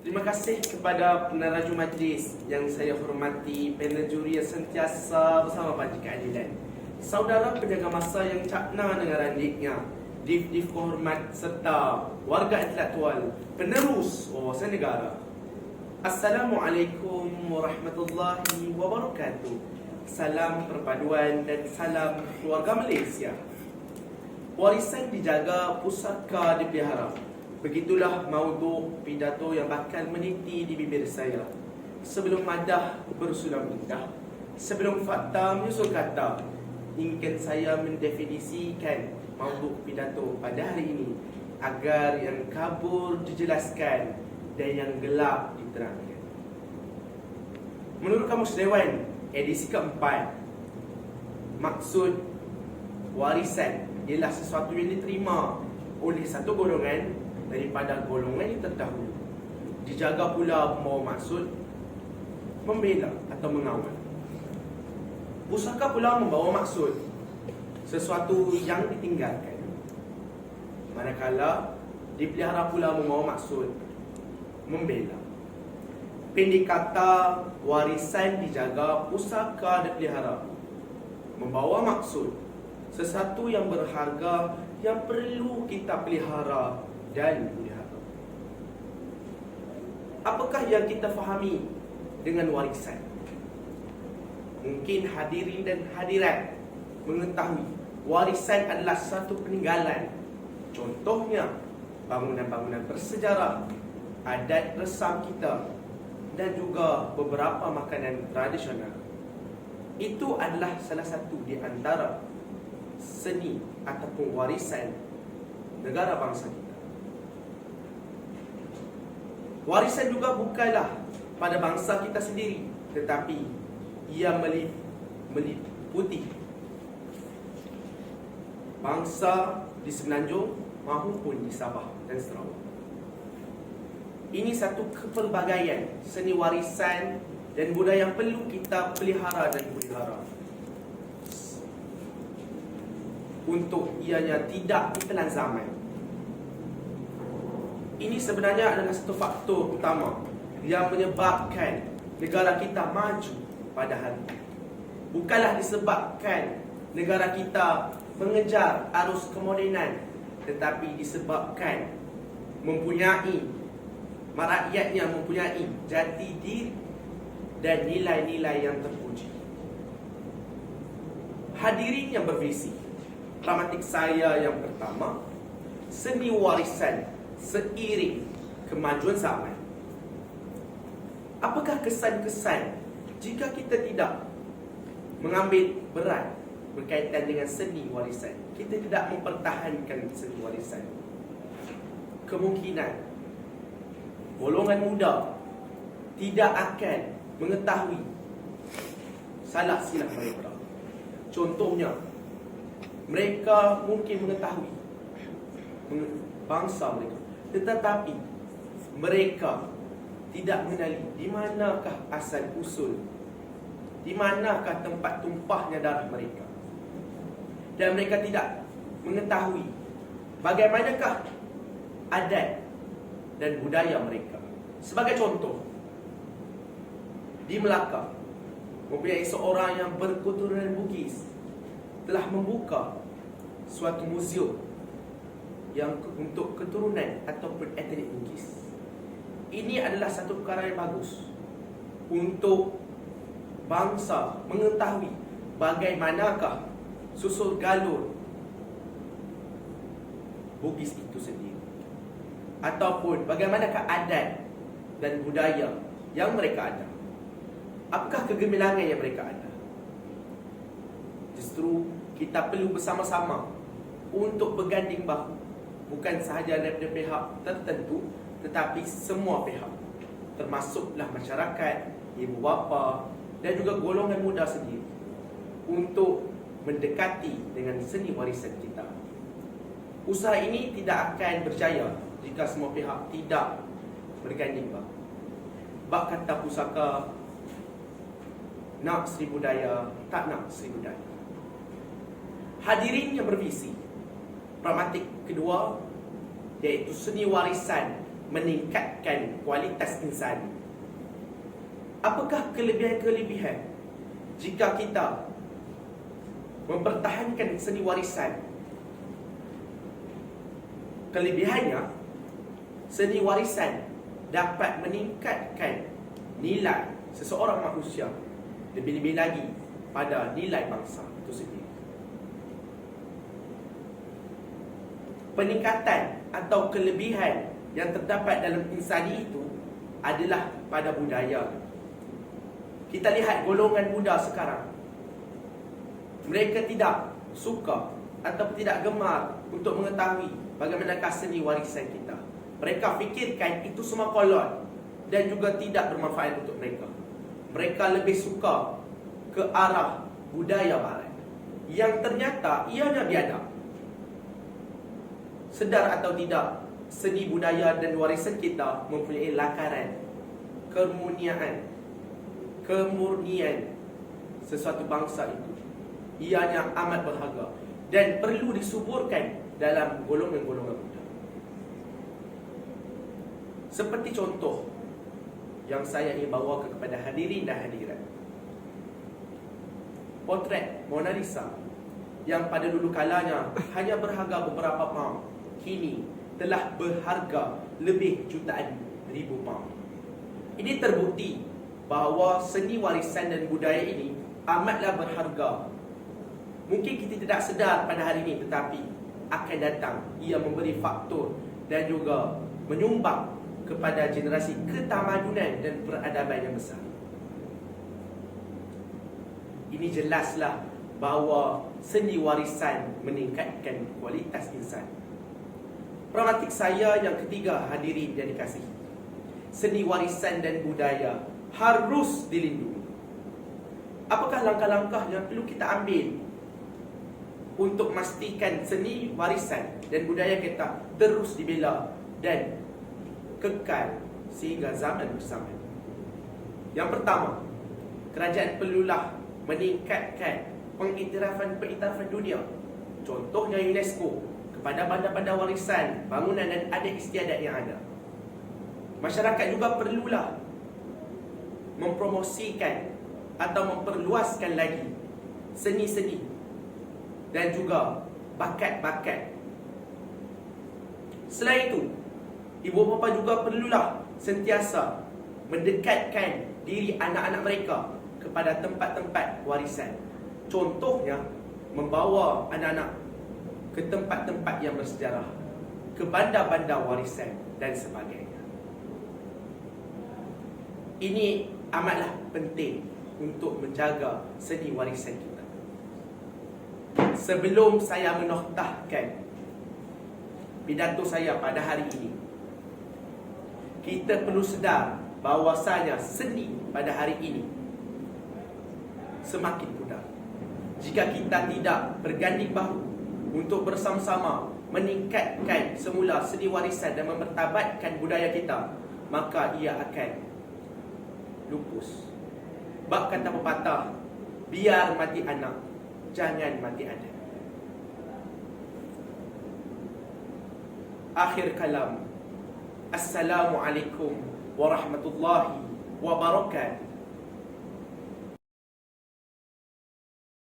Terima kasih kepada peneraju majlis yang saya hormati, panel juri yang sentiasa bersama Panji Keadilan, saudara penjaga masa yang cakna dengan randiknya, div-div kehormat serta warga intelektual, penerus wawasan negara. Assalamualaikum warahmatullahi wabarakatuh. Salam perpaduan dan salam keluarga Malaysia. Warisan dijaga, pusaka dipelihara. Begitulah maudhu pidato yang bakal meniti di bibir saya. Sebelum madah bersulam indah, sebelum fakta menyusul kata, ingin saya mendefinisikan maudhu pidato pada hari ini agar yang kabur dijelaskan dan yang gelap diterangkan. Menurut Kamus Dewan edisi keempat, maksud warisan ialah sesuatu yang diterima oleh satu golongan daripada golongan yang terdahulu. Dijaga pula membawa maksud membela atau mengawal. Pusaka pula membawa maksud sesuatu yang ditinggalkan, manakala dipelihara pula membawa maksud membela. Pendek kata, warisan dijaga, pusaka dipelihara membawa maksud sesuatu yang berharga yang perlu kita pelihara dan pelihara. Apakah yang kita fahami dengan warisan? Mungkin hadirin dan hadirat mengetahui warisan adalah satu peninggalan. Contohnya bangunan-bangunan bersejarah, adat resam kita dan juga beberapa makanan tradisional. Itu adalah salah satu di antara seni ataupun warisan negara bangsa kita. Warisan juga bukanlah pada bangsa kita sendiri, tetapi ia meliputi bangsa di Semenanjung maupun di Sabah dan Sarawak. Ini satu kepelbagaian seni warisan dan budaya yang perlu kita pelihara dan pelihara untuk ianya tidak ditelan zaman. Ini sebenarnya adalah satu faktor utama yang menyebabkan negara kita maju pada hari ini. Bukanlah disebabkan negara kita mengejar arus kemodenan, tetapi disebabkan rakyatnya mempunyai jati diri dan nilai-nilai yang terpuji. Hadirin yang bervisi, dramatik saya yang pertama, seni warisan seiring kemajuan zaman. Apakah kesan-kesan jika kita tidak mengambil berat berkaitan dengan seni warisan? Kita tidak mempertahankan seni warisan. Kemungkinan golongan muda tidak akan mengetahui salah silap mereka. Contohnya, mereka mungkin mengetahui bangsa mereka, tetapi mereka tidak mengenali di manakah asal usul, di manakah tempat tumpahnya darah mereka. Dan mereka tidak mengetahui bagaimanakah adat dan budaya mereka. Sebagai contoh, di Melaka mempunyai seorang yang berketurunan Bugis telah membuka suatu muzium yang untuk keturunan ataupun etnik Bugis. Ini adalah satu perkara yang bagus untuk bangsa mengetahui bagaimanakah susul galur Bugis itu sendiri, ataupun bagaimanakah adat dan budaya yang mereka ada. Apakah kegemilangan yang mereka ada? Justru kita perlu bersama-sama untuk berganding bahu, bukan sahaja daripada pihak tertentu, tetapi semua pihak, termasuklah masyarakat, ibu bapa dan juga golongan muda sendiri, untuk mendekati dengan seni warisan kita. Usaha ini tidak akan berjaya jika semua pihak tidak berganding bahu. Bab kata pusaka, nak seni budaya, tak nak seni budaya. Hadirin yang bervisi, pragmatik kedua, iaitu seni warisan meningkatkan kualitas insan. Apakah kelebihan-kelebihan jika kita mempertahankan seni warisan? Kelebihannya, seni warisan dapat meningkatkan nilai seseorang manusia, lebih-lebih lagi pada nilai bangsa itu sendiri. Peningkatan atau kelebihan yang terdapat dalam insani itu adalah pada budaya. Kita lihat golongan muda sekarang, mereka tidak suka atau tidak gemar untuk mengetahui bagaimanakah seni warisan kita. Mereka fikirkan itu semua kolot dan juga tidak bermanfaat untuk mereka. Mereka lebih suka ke arah budaya barat yang ternyata ianya biadab. Sedar atau tidak, seni budaya dan warisan kita mempunyai lakaran kemurnian sesuatu bangsa itu. Ianya amat berharga dan perlu disuburkan dalam golongan-golongan muda. Seperti contoh yang saya ingin bawakan kepada hadirin dan hadirat, potret Mona Lisa yang pada dulu kalanya hanya berharga beberapa pound, kini telah berharga lebih jutaan ribu pound. Ini terbukti bahawa seni warisan dan budaya ini amatlah berharga. Mungkin kita tidak sedar pada hari ini, tetapi akan datang ia memberi faktor dan juga menyumbang kepada generasi ketamadunan dan peradaban yang besar. Ini jelaslah bahawa seni warisan meningkatkan kualitas insan. Pragmatik saya yang ketiga, hadirin yang dikasihi, seni warisan dan budaya harus dilindungi. Apakah langkah-langkah yang perlu kita ambil untuk memastikan seni warisan dan budaya kita terus dibela dan kekal sehingga zaman bersama? Yang pertama, kerajaan perlulah meningkatkan pengiktirafan dunia, contohnya UNESCO, kepada banda-banda warisan, bangunan dan adat istiadat yang ada. Masyarakat juga perlulah mempromosikan atau memperluaskan lagi seni-seni dan juga bakat-bakat. Selain itu, ibu bapa juga perlulah sentiasa mendekatkan diri anak-anak mereka kepada tempat-tempat warisan. Contohnya, membawa anak-anak ke tempat-tempat yang bersejarah, ke bandar-bandar warisan dan sebagainya. Ini amatlah penting untuk menjaga seni warisan kita. Sebelum saya menoktahkan pidato saya pada hari ini, kita perlu sedar bahawasanya seni pada hari ini semakin pudar. Jika kita tidak berganding bahu untuk bersama-sama meningkatkan semula seni warisan dan memertabatkan budaya kita, maka ia akan lupus. Bab kata pepatah, biar mati anak, jangan mati adat. Akhir kalam. Assalamualaikum warahmatullahi wabarakatuh.